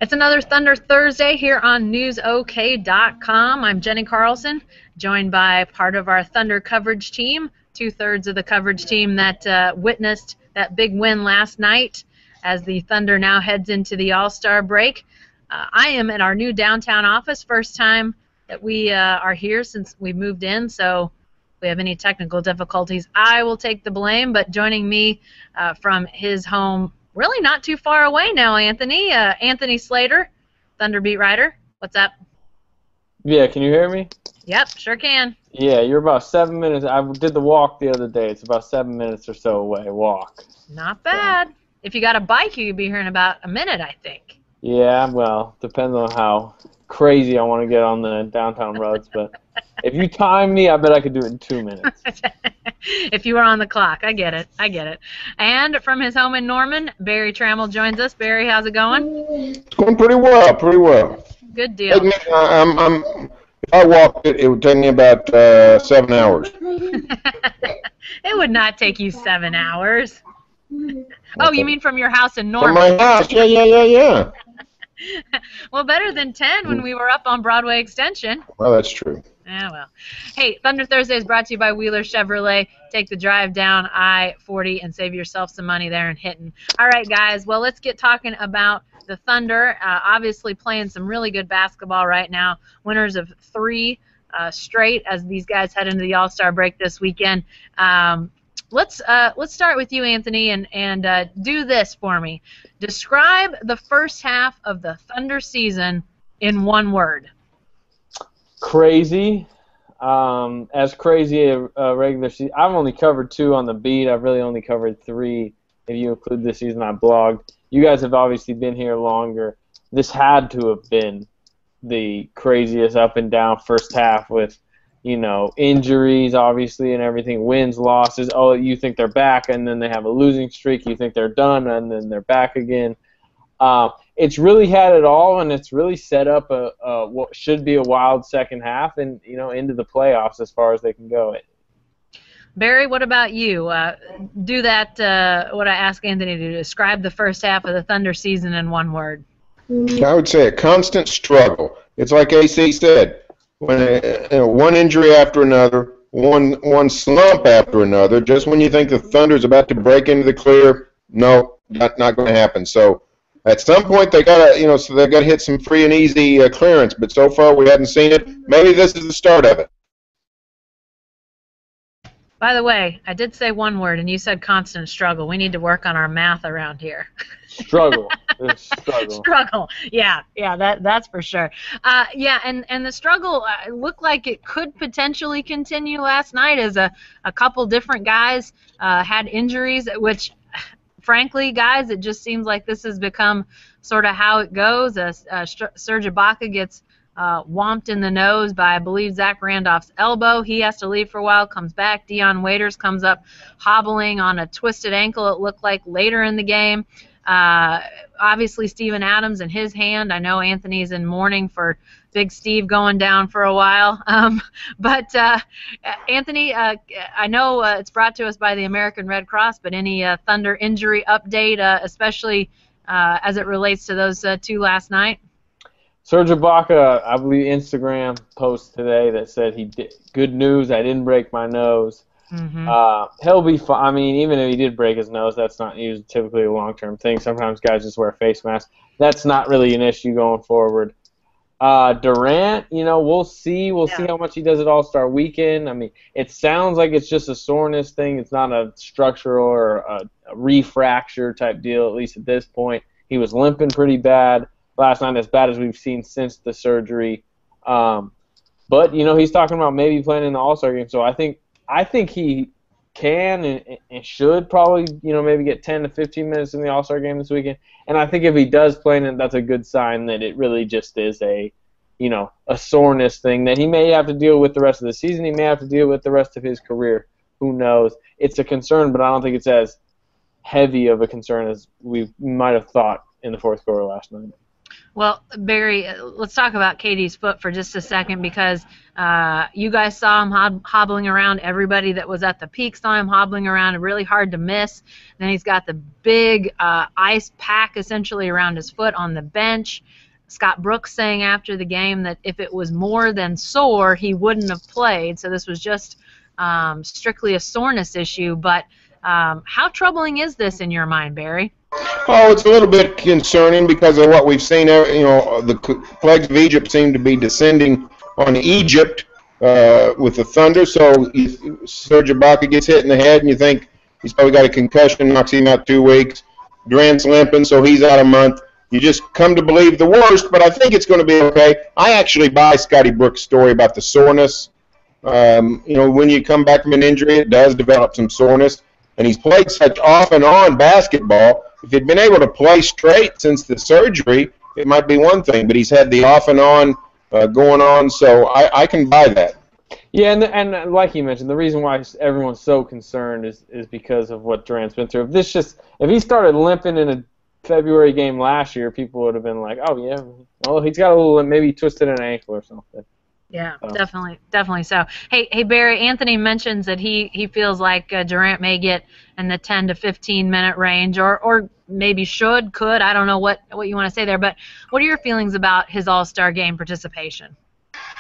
It's another Thunder Thursday here on newsok.com. I'm Jenny Carlson, joined by part of our Thunder coverage team, two-thirds of the coverage team that witnessed that big win last night as the Thunder now heads into the All-Star break. I am at our new downtown office, first time that we are here since we moved in, so if we have any technical difficulties, I will take the blame, but joining me from his home really not too far away now, Anthony. Anthony Slater, Thunder beat writer. What's up? Yeah, can you hear me? Yep, sure can. Yeah, you're about 7 minutes. I did the walk the other day. It's about 7 minutes or so away, walk. Not bad. So. If you got a bike, you'd be here in about a minute, I think. Yeah, well, depends on how crazy I want to get on the downtown roads. But if you time me, I bet I could do it in 2 minutes. If you were on the clock. I get it. And from his home in Norman, Barry Trammell joins us. Barry, how's it going? It's going pretty well. Good deal. If I walked it, it would take me about 7 hours. It would not take you 7 hours. Oh, you mean from your house in Norman? From my house, yeah. Well, better than 10 when we were up on Broadway Extension. Well, that's true. Yeah, well. Hey, Thunder Thursday is brought to you by Wheeler Chevrolet. Take the drive down I-40 and save yourself some money there in Hinton. All right, guys, well, let's get talking about the Thunder. Obviously playing some really good basketball right now. Winners of 3 straight as these guys head into the All-Star break this weekend. Let's start with you, Anthony, and do this for me. Describe the first half of the Thunder season in one word. Crazy. As crazy a regular season. I've only covered 2 on the beat. I've really only covered 3 if you include this season I blogged. You guys have obviously been here longer. This had to have been the craziest up and down first half with, injuries, obviously, and everything, wins, losses. Oh, you think they're back, and then they have a losing streak. You think they're done, and then they're back again. It's really had it all, and it's really set up what should be a wild second half and, into the playoffs as far as they can go. Barry, what about you? Do that, what I asked Anthony to do, describe the first half of the Thunder season in one word. I would say a constant struggle. It's like AC said. When one injury after another, one slump after another, just when you think the Thunder's about to break into the clear, no, not going to happen. So at some point they got to hit some free and easy clearance, but so far we haven't seen it. Maybe this is the start of it. By the way, I did say one word, and you said constant struggle. We need to work on our math around here. Struggle. Struggle. Yeah, that's for sure. And the struggle looked like it could potentially continue last night as a couple different guys had injuries, which, frankly, guys, it just seems like this has become sort of how it goes. Serge Ibaka gets whomped in the nose by, I believe, Zach Randolph's elbow. He has to leave for a while, comes back. Dion Waiters comes up hobbling on a twisted ankle, it looked like, later in the game. Obviously, Steven Adams and his hand. I know Anthony's in mourning for Big Steve going down for a while. But Anthony, I know it's brought to us by the American Red Cross, but any Thunder injury update, especially as it relates to those 2 last night? Serge Ibaka, I believe, Instagram post today that said he did. Good news, I didn't break my nose. Mm-hmm. He'll be fine. I mean, even if he did break his nose, that's not usually typically a long-term thing. Sometimes guys just wear face masks. That's not really an issue going forward. Durant, we'll see. We'll see how much he does at All-Star Weekend. I mean, it sounds like it's just a soreness thing. It's not a structural or a refracture type deal, at least at this point. He was limping pretty bad last night, as bad as we've seen since the surgery. But, he's talking about maybe playing in the All-Star game. So I think he can and should probably, maybe get 10 to 15 minutes in the All-Star game this weekend. And I think if he does play in it, that's a good sign that it really just is a soreness thing that he may have to deal with the rest of the season. He may have to deal with the rest of his career. Who knows? It's a concern, but I don't think it's as heavy of a concern as we might have thought in the fourth quarter last night. Well, Barry, let's talk about KD's foot for just a second because you guys saw him hobbling around. Everybody that was at the peak saw him hobbling around, really hard to miss. Then he's got the big ice pack essentially around his foot on the bench. Scott Brooks saying after the game that if it was more than sore, he wouldn't have played. So this was just strictly a soreness issue. But how troubling is this in your mind, Barry? Oh, it's a little bit concerning because of what we've seen. The plagues of Egypt seem to be descending on Egypt with the Thunder. So Serge Ibaka gets hit in the head, and you think he's probably got a concussion, knocks him out 2 weeks. Durant's limping, so he's out a month. You just come to believe the worst, but I think it's going to be okay. I actually buy Scotty Brooks' story about the soreness. When you come back from an injury, it does develop some soreness. And he's played such off and on basketball. If he'd been able to play straight since the surgery, it might be one thing. But he's had the off and on going on, so I can buy that. Yeah, and like you mentioned, the reason why everyone's so concerned is because of what Durant's been through. If he started limping in a February game last year, people would have been like, oh yeah, well he's got a little maybe twisted an ankle or something. Yeah, definitely so. Hey, Barry, Anthony mentions that he feels like Durant may get in the 10 to 15 minute range, or maybe could. I don't know what you want to say there, but what are your feelings about his All-Star game participation?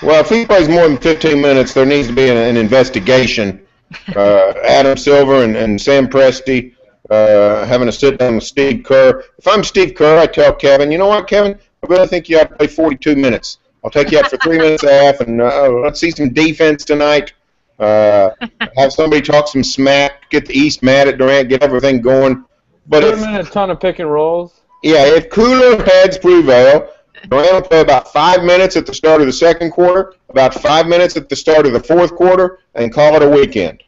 Well, if he plays more than 15 minutes, there needs to be an investigation. Adam Silver and Sam Presti having a sit down with Steve Kerr. If I'm Steve Kerr, I tell Kevin, you know what, Kevin, I really think you ought to play 42 minutes. I'll take you out for 3 minutes and a half, and let's see some defense tonight. Have somebody talk some smack, get the East mad at Durant, get everything going. But put him in a ton of pick and rolls. Yeah, if cooler heads prevail, Durant will play about 5 minutes at the start of the second quarter, about 5 minutes at the start of the fourth quarter, and call it a weekend.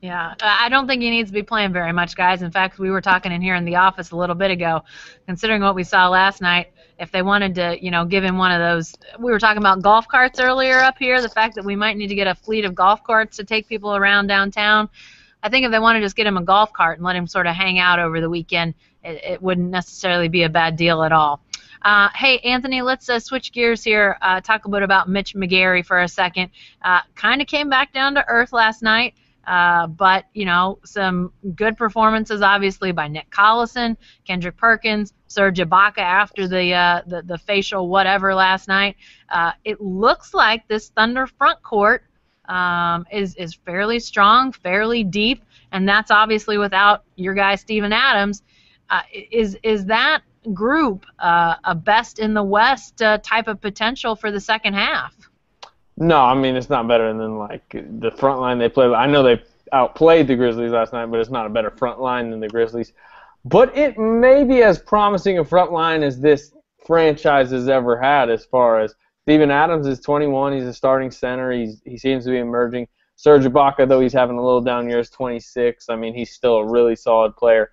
Yeah, I don't think he needs to be playing very much, guys. In fact, we were talking in here in the office a little bit ago, considering what we saw last night, if they wanted to, give him one of those. We were talking about golf carts earlier up here, the fact that we might need to get a fleet of golf carts to take people around downtown. I think if they want to just get him a golf cart and let him sort of hang out over the weekend, it wouldn't necessarily be a bad deal at all. Hey, Anthony, let's switch gears here, talk a bit about Mitch McGary for a second. Kind of came back down to earth last night. But, some good performances, obviously, by Nick Collison, Kendrick Perkins, Serge Ibaka after the facial whatever last night. It looks like this Thunder front court is fairly strong, fairly deep, and that's obviously without your guy Steven Adams. Is that group a best in the West type of potential for the second half? No, I mean, it's not better than, the front line they play. I know they outplayed the Grizzlies last night, but it's not a better front line than the Grizzlies. But it may be as promising a front line as this franchise has ever had as far as Steven Adams is 21. He's a starting center. He seems to be emerging. Serge Ibaka, though he's having a little down year, is 26. I mean, he's still a really solid player.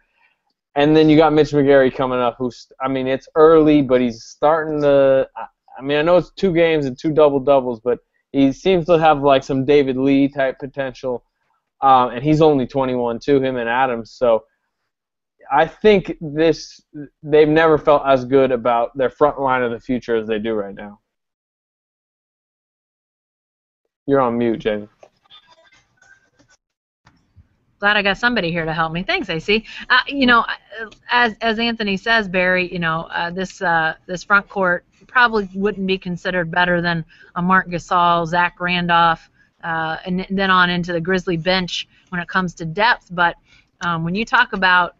And then you got Mitch McGary coming up, it's early, but he's starting to – I know it's 2 games and 2 double-doubles, but he seems to have some David Lee type potential, and he's only 21 too, him and Adams. So I think they've never felt as good about their front line of the future as they do right now. You're on mute, Jamie. Glad I got somebody here to help me. Thanks, AC. As Anthony says, Barry, this front court probably wouldn't be considered better than a Marc Gasol, Zach Randolph, and then on into the Grizzly bench when it comes to depth. But when you talk about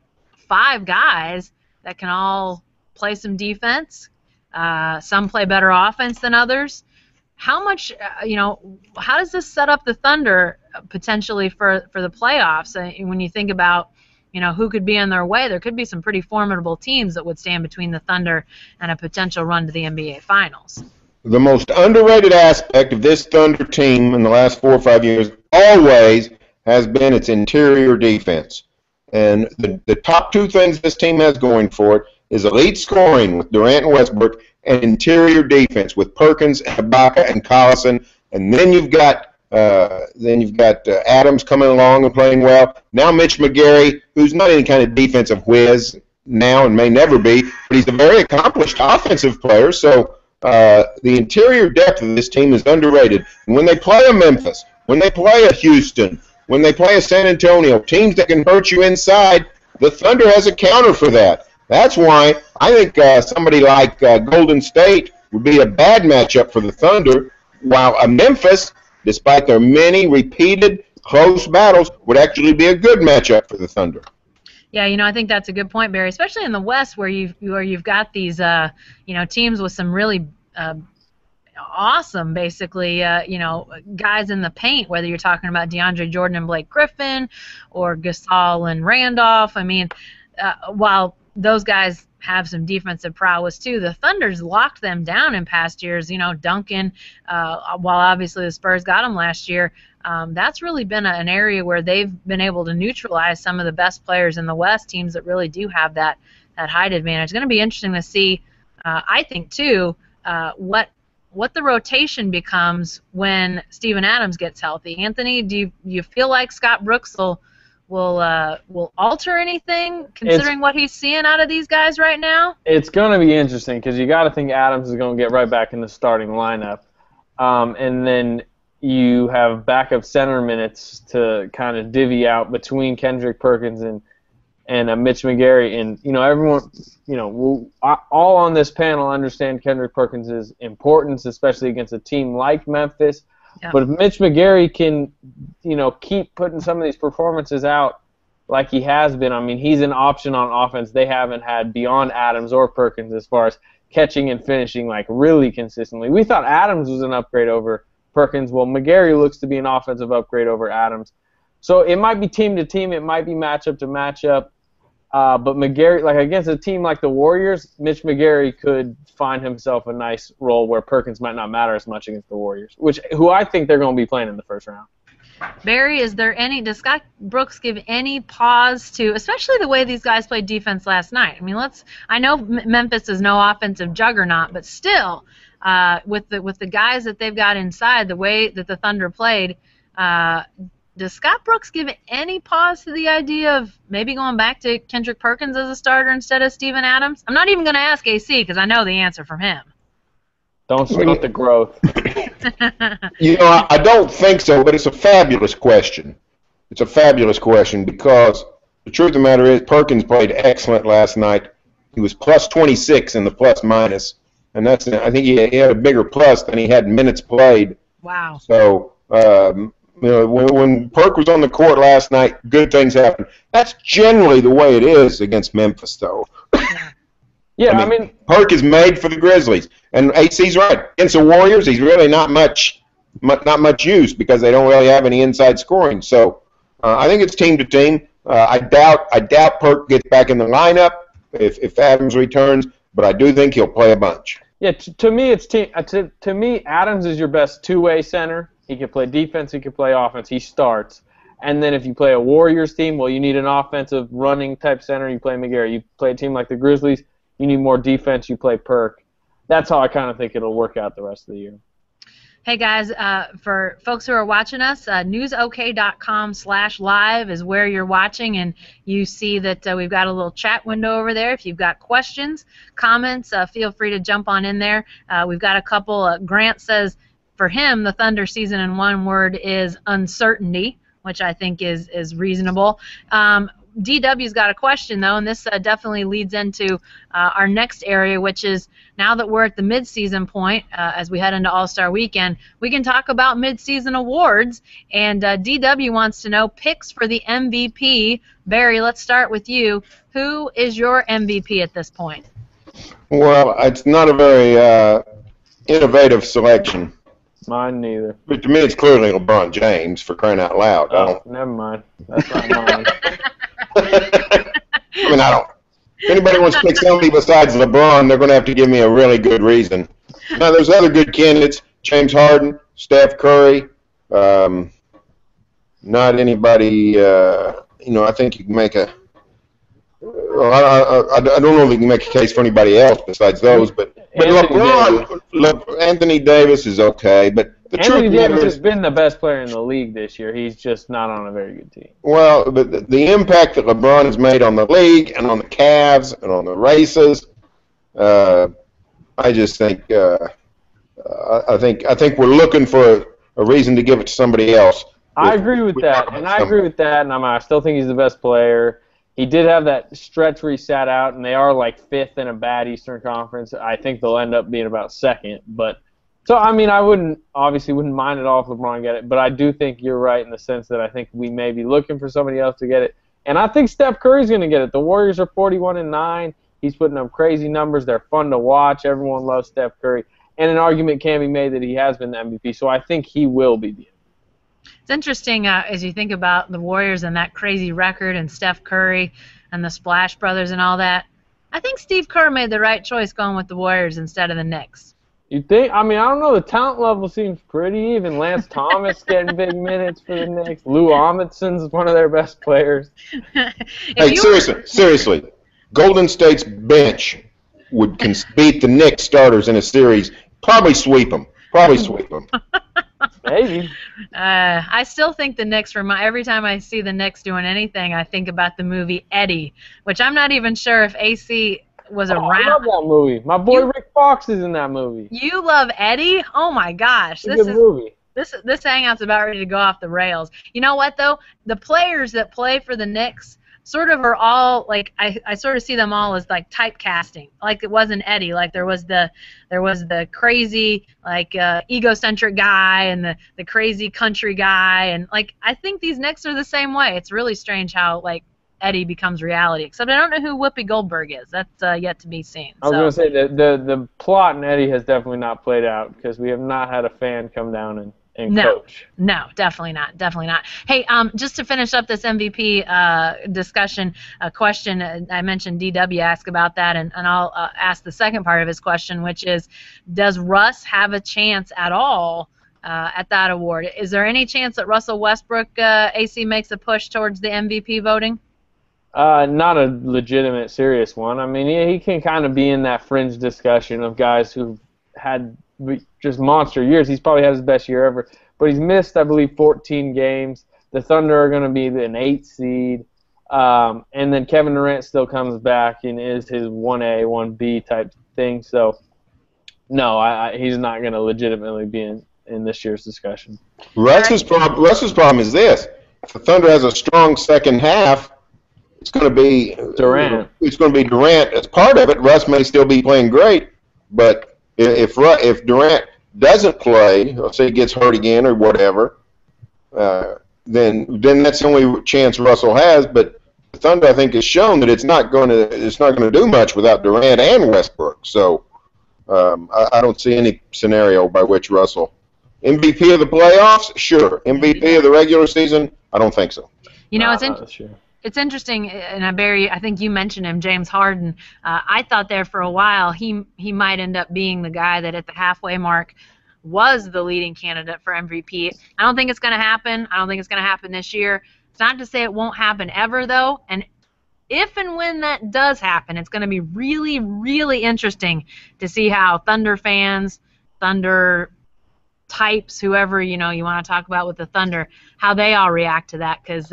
5 guys that can all play some defense, some play better offense than others, how much, how does this set up the Thunder potentially for the playoffs? When you think about, who could be in their way, there could be some pretty formidable teams that would stand between the Thunder and a potential run to the NBA Finals. The most underrated aspect of this Thunder team in the last 4 or 5 years always has been its interior defense. And the top 2 things this team has going for it is elite scoring with Durant and Westbrook and interior defense with Perkins, Ibaka, and Collison. And then you've got Adams coming along and playing well. Now Mitch McGary, who's not any kind of defensive whiz, now and may never be, but he's a very accomplished offensive player. So the interior depth of this team is underrated. And when they play a Memphis, when they play a Houston, when they play a San Antonio, teams that can hurt you inside, the Thunder has a counter for that. That's why I think somebody like Golden State would be a bad matchup for the Thunder, while a Memphis, despite their many repeated close battles, would actually be a good matchup for the Thunder. Yeah, I think that's a good point, Barry, especially in the West where you've got these teams with some really awesome, basically, guys in the paint, whether you're talking about DeAndre Jordan and Blake Griffin or Gasol and Randolph. I mean, while those guys have some defensive prowess too, the Thunder's locked them down in past years. Duncan, while obviously the Spurs got him last year, that's really been an area where they've been able to neutralize some of the best players in the West, teams that really do have that height advantage. It's going to be interesting to see, I think too, what the rotation becomes when Steven Adams gets healthy. Anthony, do you feel like Scott Brooks will alter anything considering what he's seeing out of these guys right now? It's going to be interesting because you got to think Adams is going to get right back in the starting lineup, and then you have backup center minutes to kind of divvy out between Kendrick Perkins and Mitch McGary, and everyone, all on this panel understand Kendrick Perkins' importance, especially against a team like Memphis. Yeah. But if Mitch McGary can, keep putting some of these performances out like he has been, I mean, he's an option on offense they haven't had beyond Adams or Perkins as far as catching and finishing like really consistently. We thought Adams was an upgrade over Perkins. Well, McGary looks to be an offensive upgrade over Adams. So it might be team to team, it might be matchup to matchup. But McGary, like against a team like the Warriors, Mitch McGary could find himself a nice role where Perkins might not matter as much against the Warriors, who I think they're going to be playing in the first round. Barry, does Scott Brooks give any pause to, especially the way these guys played defense last night? I mean, I know Memphis is no offensive juggernaut, but still, with the guys that they've got inside, the way that the Thunder played, does Scott Brooks give any pause to the idea of maybe going back to Kendrick Perkins as a starter instead of Steven Adams? I'm not even going to ask AC because I know the answer from him. Don't stunt the growth. I don't think so, but it's a fabulous question. It's a fabulous question because the truth of the matter is Perkins played excellent last night. He was plus 26 in the plus minus, and I think he had a bigger plus than he had minutes played. Wow. So, when Perk was on the court last night, good things happened. That's generally the way it is against Memphis, though. Yeah, I mean Perk is made for the Grizzlies, and AC's right. Against the Warriors, he's really not much use because they don't really have any inside scoring. So I think it's team to team. I doubt Perk gets back in the lineup if Adams returns, but I do think he'll play a bunch. Yeah, to me it's team. To me, Adams is your best two-way center. He can play defense. He can play offense. He starts. And then if you play a Warriors team, well, you need an offensive running type center. You play McGary. You play a team like the Grizzlies, you need more defense. You play Perk. That's how I kind of think it'll work out the rest of the year. Hey, guys, for folks who are watching us, newsok.com/live is where you're watching, and you see that we've got a little chat window over there. If you've got questions, comments, feel free to jump on in there. We've got a couple. Grant says, for him, the Thunder season in one word is uncertainty, which I think is reasonable. DW's got a question, though, and this definitely leads into our next area, which is now that we're at the midseason point, as we head into All-Star Weekend, we can talk about midseason awards, and DW wants to know picks for the MVP. Barry, let's start with you. Who is your MVP at this point? Well, it's not a very innovative selection. Mine neither. But to me, it's clearly LeBron James, for crying out loud. Oh, never mind. That's not mine. If anybody wants to pick somebody besides LeBron, they're going to have to give me a really good reason. Now, there's other good candidates: James Harden, Steph Curry. Not anybody. I think you can make a. I don't know if you can make a case for anybody else besides those, but LeBron, Anthony Davis is okay, but Anthony Davis has been the best player in the league this year. He's just not on a very good team. Well, but the impact that LeBron has made on the league and on the Cavs and on the races, I just think I think we're looking for a reason to give it to somebody else. I agree with that, and I still think he's the best player. He did have that stretch where he sat out, and they are like fifth in a bad Eastern Conference. I think they'll end up being about second, but. So, I mean, I wouldn't mind at all if LeBron get it, but I do think you're right in the sense that I think we may be looking for somebody else to get it. And I think Steph Curry's going to get it. The Warriors are 41-9. He's putting up crazy numbers. They're fun to watch. Everyone loves Steph Curry. And an argument can be made that he has been the MVP, so I think he will be the MVP. It's interesting as you think about the Warriors and that crazy record and Steph Curry and the Splash Brothers and all that. I think Steve Kerr made the right choice going with the Warriors instead of the Knicks. You think? I mean, I don't know. The talent level seems pretty even. Lance Thomas getting big minutes for the Knicks. Lou Amundsen's one of their best players. Hey, seriously, Golden State's bench would beat the Knicks starters in a series. Probably sweep them. Maybe. I still think the Knicks, every time I see the Knicks doing anything, I think about the movie Eddie, which I'm not even sure if AC was around. I love that movie. My boy Rick Fox is in that movie. You love Eddie? Oh my gosh. It's a good movie. This hangout's about ready to go off the rails. You know what though? The players that play for the Knicks sort of are all like I sort of see them all as like typecasting. Like it wasn't Eddie. Like there was the crazy like egocentric guy and the crazy country guy, and like I think these Knicks are the same way. It's really strange how like Eddie becomes reality. Except I don't know who Whoopi Goldberg is. That's yet to be seen. I was going to say that the plot in Eddie has definitely not played out because we have not had a fan come down and coach. No, definitely not. Hey, just to finish up this MVP discussion, question I mentioned DW asked about that, and I'll ask the second part of his question, which is, does Russ have a chance at all at that award? Is there any chance that Russell Westbrook AC makes a push towards the MVP voting? Not a legitimate, serious one. I mean, he can kind of be in that fringe discussion of guys who've had just monster years. He's probably had his best year ever, but he's missed, I believe, 14 games. The Thunder are going to be an 8 seed, and then Kevin Durant still comes back and is his 1A, 1B type thing. So, no, he's not going to legitimately be in this year's discussion. Russ's problem is this: if the Thunder has a strong second half, it's going to be Durant. It's going to be Durant as part of it. Russ may still be playing great, but if Durant doesn't play, or say he gets hurt again or whatever, then that's the only chance Russell has. But the Thunder, I think, has shown that it's not going to do much without Durant and Westbrook. So I don't see any scenario by which Russell MVP of the playoffs, sure. MVP of the regular season, I don't think so. You know, it's interesting, and I think you mentioned him, James Harden. I thought there for a while he might end up being the guy that at the halfway mark was the leading candidate for MVP. I don't think it's going to happen. I don't think it's going to happen this year. It's not to say it won't happen ever, though. And if and when that does happen, it's going to be really, really interesting to see how Thunder fans, Thunder types, whoever you want to talk about with the Thunder, how they all react to that. Because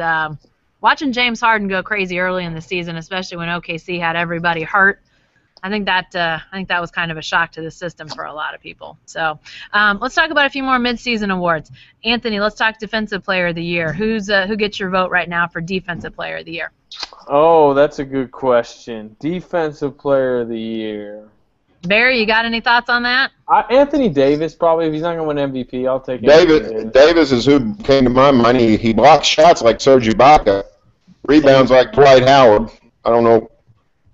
watching James Harden go crazy early in the season, especially when OKC had everybody hurt, I think that was kind of a shock to the system for a lot of people. So let's talk about a few more midseason awards. Anthony, let's talk Defensive Player of the Year. Who gets your vote right now for Defensive Player of the Year? Oh, that's a good question. Defensive Player of the Year. Barry, you got any thoughts on that? Anthony Davis, probably. If he's not going to win MVP, I'll take Davis is who came to my mind. He blocks shots like Serge Ibaka, rebounds like Dwight Howard. I don't know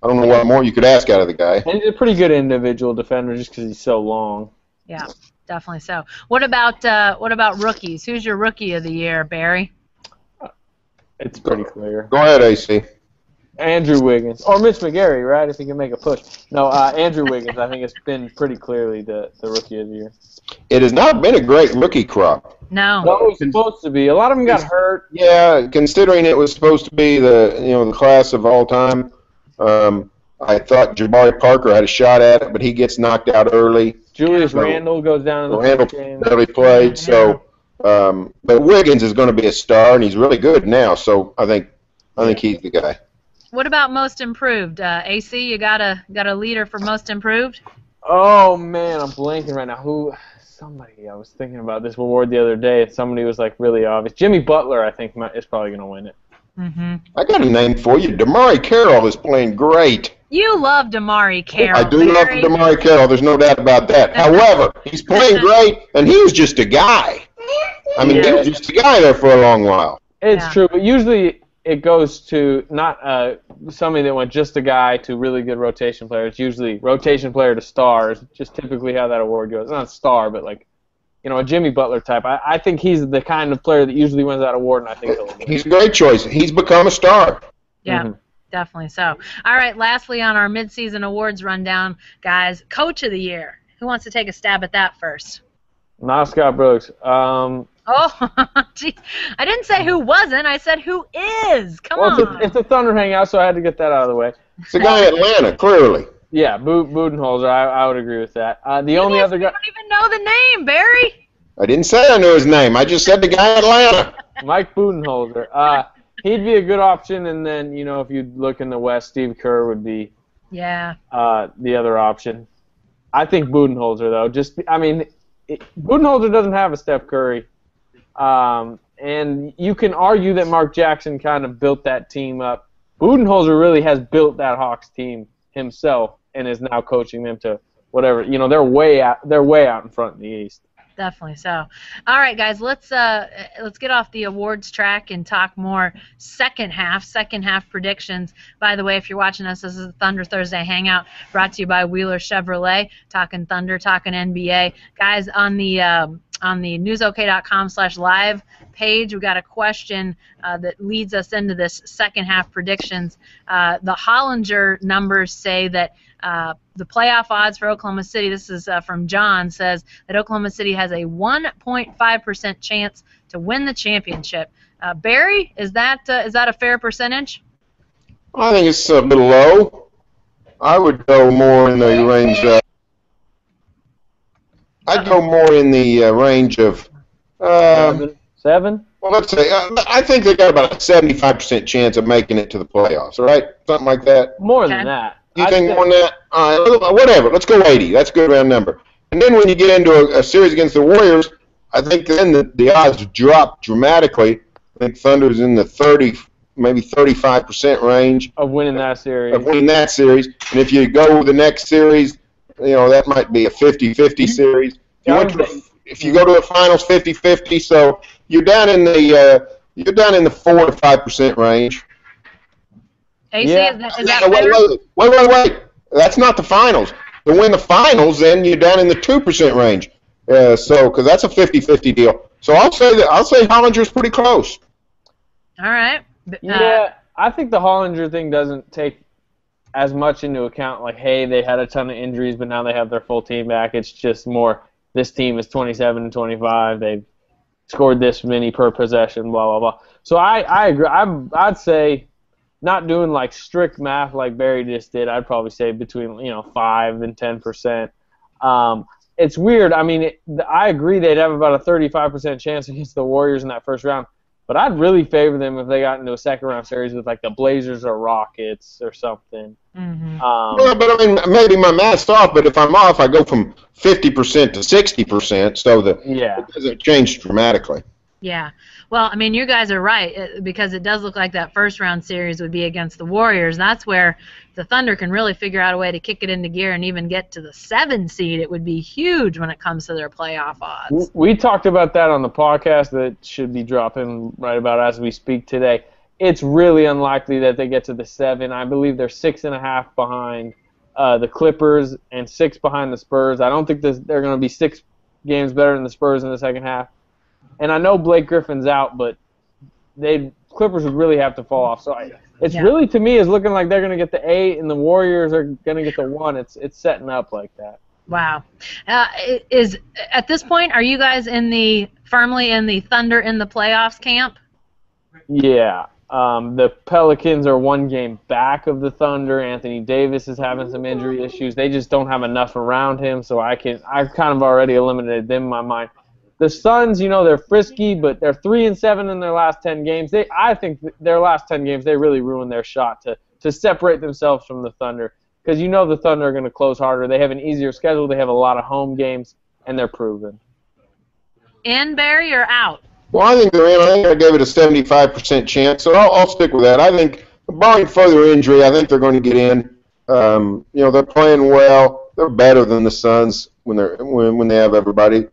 what more you could ask out of the guy. And he's a pretty good individual defender just because he's so long. Yeah, definitely so. What about rookies? Who's your Rookie of the Year, Barry? It's pretty clear. Go ahead, AC. Andrew Wiggins. Or Mitch McGary, right, if he can make a push. No, Andrew Wiggins, I think, has been pretty clearly the Rookie of the Year. It has not been a great rookie crop. No. Well, it was supposed to be. A lot of them got hurt. Yeah, considering it was supposed to be the class of all time, I thought Jabari Parker had a shot at it, but he gets knocked out early. Julius Randle goes down in the Randle first game. barely played, so but Wiggins is going to be a star, and he's really good now. So I think he's the guy. What about most improved? AC, you got a leader for most improved? Oh man, I'm blanking right now. Somebody, I was thinking about this award the other day. Somebody was like really obvious. Jimmy Butler, I think, is probably going to win it. Mm-hmm. I got a name for you. DeMarre Carroll is playing great. You love DeMarre Carroll. I do love DeMarre Carroll. There's no doubt about that. However, he's playing great, and he was just a guy. I mean, he was just a guy there for a long while. It's true, but usually it goes to not somebody that went just a guy to really good rotation player. It's usually rotation player to star is just typically how that award goes. Not star, but like, a Jimmy Butler type. I think he's the kind of player that usually wins that award, and I think he'll win. He's a great choice. He's become a star. Yeah, definitely so. All right, lastly on our midseason awards rundown, guys, Coach of the Year. Who wants to take a stab at that first? Not Scott Brooks. Oh, gee. I didn't say who wasn't. I said who is. Come on. It's a Thunder hangout, so I had to get that out of the way. It's the guy in Atlanta, clearly. Yeah, Budenholzer. I would agree with that. The only other guy. I don't even know the name, Barry. I didn't say I knew his name. I just said the guy in Atlanta. Mike Budenholzer. He'd be a good option, and then if you look in the West, Steve Kerr would be. Yeah. The other option. I think Budenholzer though. Budenholzer doesn't have a Steph Curry. And you can argue that Mark Jackson kind of built that team up. Budenholzer really has built that Hawks team himself and is now coaching them to whatever. They're way out in front in the East. Definitely so. All right, guys, let's get off the awards track and talk more second half predictions. By the way, if you're watching us, this is the Thunder Thursday Hangout brought to you by Wheeler Chevrolet, talking Thunder, talking NBA. Guys, on the newsok.com/live page, we got a question that leads us into this second half predictions. The Hollinger numbers say that the playoff odds for Oklahoma City, this is from John, says that Oklahoma City has a 1.5% chance to win the championship. Barry, is that a fair percentage? I think it's a bit low. I would go more in the range. I'd go more in the range of 7. Well, let's say I think they got about a 75% chance of making it to the playoffs. All right, something like that. More than that. You think more than that? Whatever. Let's go 80. That's a good round number. And then when you get into a series against the Warriors, I think then the odds drop dramatically. I think Thunder's in the 30, maybe 35% range of winning that series. And if you go with the next series, that might be a 50-50 series. If you go to the finals 50-50, so you're down in the 4 to 5% range. AC, yeah. is that better? Wait. That's not the finals. To win the finals, then you're down in the 2% range. Because that's a 50-50 deal. So I'll say Hollinger's pretty close. All right. Yeah, I think the Hollinger thing doesn't take as much into account. Like, hey, they had a ton of injuries, but now they have their full team back. It's just more. This team is 27-25. They've scored this many per possession. Blah blah blah. So I agree. I'd say. Not doing like strict math like Barry just did, I'd probably say between 5 and 10%. It's weird. I mean, I agree they'd have about a 35% chance against the Warriors in that first round, but I'd really favor them if they got into a second round series with like the Blazers or Rockets or something. Mm-hmm. But I mean, maybe my math's off, but if I'm off, I go from 50% to 60%, so it doesn't change dramatically. Yeah. Well, I mean, you guys are right, because it does look like that first round series would be against the Warriors. That's where the Thunder can really figure out a way to kick it into gear and even get to the 7 seed. It would be huge when it comes to their playoff odds. We talked about that on the podcast that should be dropping right about as we speak today. It's really unlikely that they get to the 7. I believe they're 6.5 behind the Clippers and 6 behind the Spurs. I don't think they're going to be 6 games better than the Spurs in the second half. And I know Blake Griffin's out, but Clippers would really have to fall off. So really, to me, is looking like they're going to get the 8 and the Warriors are going to get the 1. It's setting up like that. Wow. Is at this point, are you guys firmly in the Thunder in the playoffs camp? Yeah. The Pelicans are 1 game back of the Thunder. Anthony Davis is having some injury issues. They just don't have enough around him, so I've kind of already eliminated them in my mind. The Suns, they're frisky, but they're 3-7 in their last 10 games. I think their last 10 games, they really ruined their shot to separate themselves from the Thunder, because the Thunder are going to close harder. They have an easier schedule. They have a lot of home games, and they're proven. In, Barry, or out? Well, I think they're in. I think I gave it a 75% chance, so I'll stick with that. I think, barring further injury, I think they're going to get in. They're playing well. They're better than the Suns when they have everybody.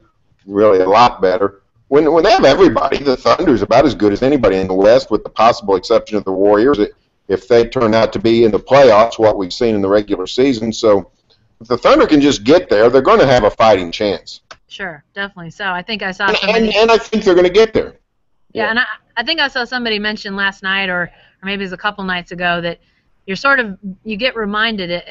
Really, a lot better. When they have everybody, the Thunder's about as good as anybody in the West, with the possible exception of the Warriors, if they turn out to be in the playoffs, what we've seen in the regular season. So if the Thunder can just get there, they're going to have a fighting chance. Sure, definitely so. I think I saw somebody... And I think they're going to get there. Yeah, and I think I saw somebody mention last night, or maybe it was a couple nights ago, that you get reminded,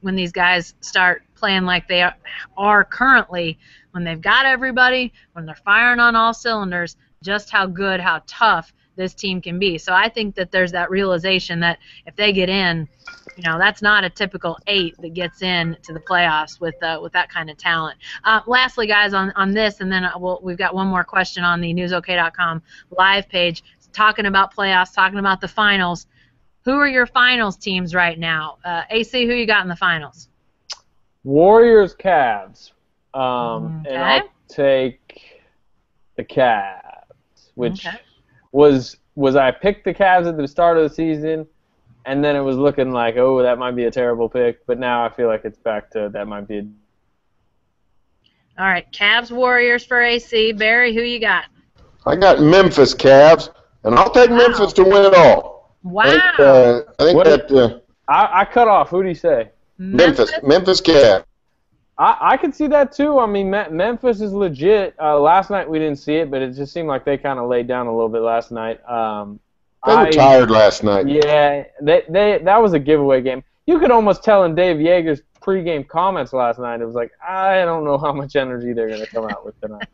when these guys start playing like they are currently, when they've got everybody, when they're firing on all cylinders, just how good, how tough this team can be. So I think that there's that realization that if they get in, that's not a typical 8 that gets in to the playoffs with that kind of talent. Lastly, guys, on this, and then we've got one more question on the newsok.com live page, talking about playoffs, talking about the finals. Who are your finals teams right now? AC, who you got in the finals? Warriors, Cavs. And I'll take the Cavs, which was I picked the Cavs at the start of the season, and then it was looking like, oh, that might be a terrible pick, but now I feel like it's back to that might be All right, Cavs, Warriors for AC. Barry, who you got? I got Memphis Cavs, and I'll take Memphis to win it all. Wow. I cut off. Who do you say? Memphis Cavs. I could see that too. I mean, Memphis is legit. Last night we didn't see it, but it just seemed like they kind of laid down a little bit last night. They were tired last night. Yeah, that was a giveaway game. You could almost tell in Dave Yeager's pregame comments last night. It was like, I don't know how much energy they're going to come out with tonight.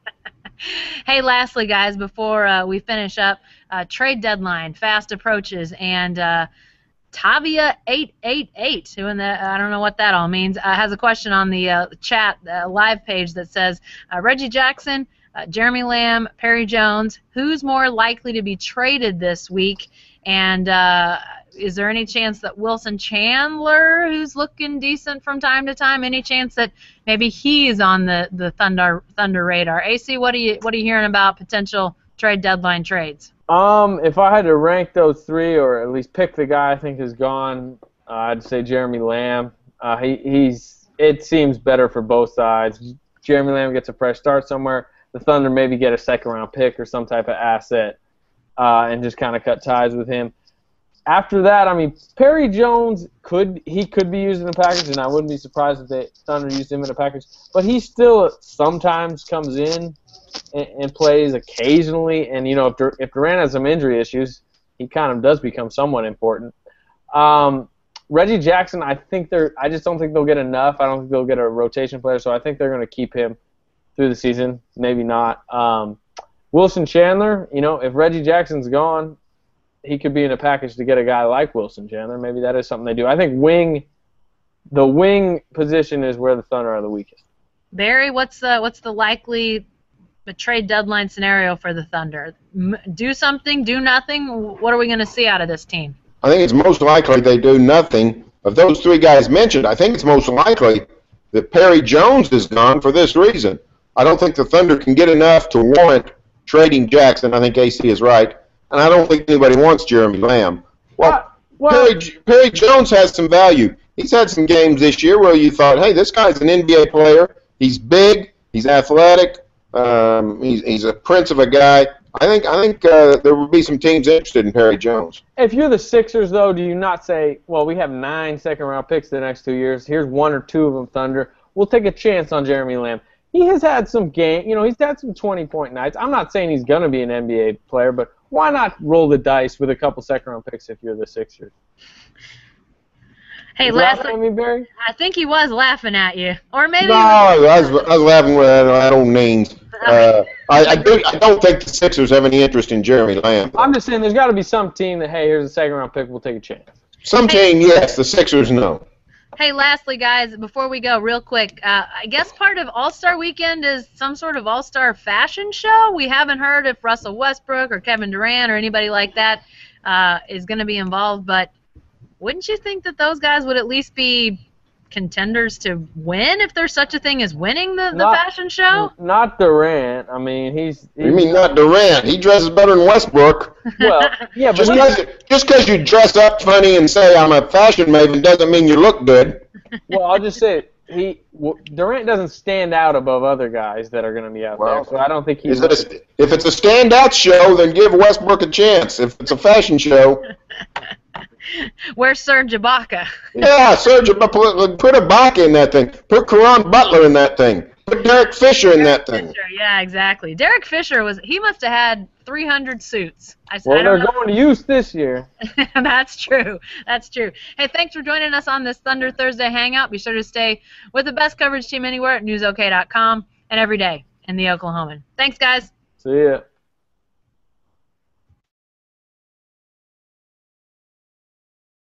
Hey, lastly, guys, before we finish up, trade deadline fast approaches, and Tavia888, who I don't know what that all means, has a question on the chat live page that says, Reggie Jackson, Jeremy Lamb, Perry Jones, who's more likely to be traded this week? And is there any chance that Wilson Chandler, who's looking decent from time to time, any chance that maybe he's on the Thunder radar? AC, what are you hearing about potential trade deadline trades? If I had to rank those 3, or at least pick the guy I think is gone, I'd say Jeremy Lamb. It seems better for both sides. Jeremy Lamb gets a fresh start somewhere. The Thunder maybe get a second-round pick or some type of asset and just kind of cut ties with him. After that, I mean, Perry Jones could be used in a package, and I wouldn't be surprised if the Thunder used him in a package. But he still sometimes comes in and plays occasionally. And, if Durant has some injury issues, he kind of does become somewhat important. Reggie Jackson, I just don't think they'll get enough. I don't think they'll get a rotation player, so I think they're going to keep him through the season. Maybe not. Wilson Chandler, if Reggie Jackson's gone, he could be in a package to get a guy like Wilson Chandler. Maybe that is something they do. I think the wing position is where the Thunder are the weakest. Barry, what's the likely trade deadline scenario for the Thunder? Do something, do nothing? What are we going to see out of this team? I think it's most likely they do nothing. Of those 3 guys mentioned, I think it's most likely that Perry Jones is gone for this reason. I don't think the Thunder can get enough to warrant trading Jackson. I think AC is right. And I don't think anybody wants Jeremy Lamb. Well, Perry Jones has some value. He's had some games this year where you thought, hey, this guy's an NBA player. He's big. He's athletic. He's a prince of a guy. I think there would be some teams interested in Perry Jones. If you're the Sixers, though, do you not say, well, we have 9 second-round picks the next 2 years. Here's 1 or 2 of them, Thunder. We'll take a chance on Jeremy Lamb. He has had some he's had some 20-point nights. I'm not saying he's going to be an NBA player, but why not roll the dice with a couple second-round picks if you're the Sixers? Hey, laughing at me, Barry? I think he was laughing at you, or maybe. No, I was laughing at old names. I I don't think the Sixers have any interest in Jeremy Lamb. I'm just saying there's got to be some team that, hey, here's a second-round pick, we'll take a chance. Some team, yes. The Sixers, no. Hey, lastly, guys, before we go, real quick, I guess part of All-Star Weekend is some sort of All-Star fashion show. We haven't heard if Russell Westbrook or Kevin Durant or anybody like that is going to be involved, but wouldn't you think that those guys would at least be contenders to win if there's such a thing as winning the fashion show? Not Durant. I mean, he's You mean not Durant? He dresses better than Westbrook. Well, yeah, but just because you dress up funny and say I'm a fashion maven doesn't mean you look good. Well, I'll just say Durant doesn't stand out above other guys that are going to be out there, so I don't think he's. If it's a standout show, then give Westbrook a chance. If it's a fashion show. Where's Serge Ibaka? Yeah, Serge Ibaka. Put Ibaka in that thing. Put Caron Butler in that thing. Put Derek Fisher in that thing. Yeah, exactly. Derek Fisher he must have had 300 suits. They're going to use this year. That's true. That's true. Hey, thanks for joining us on this Thunder Thursday Hangout. Be sure to stay with the best coverage team anywhere at newsok.com and every day in the Oklahoman. Thanks, guys. See ya.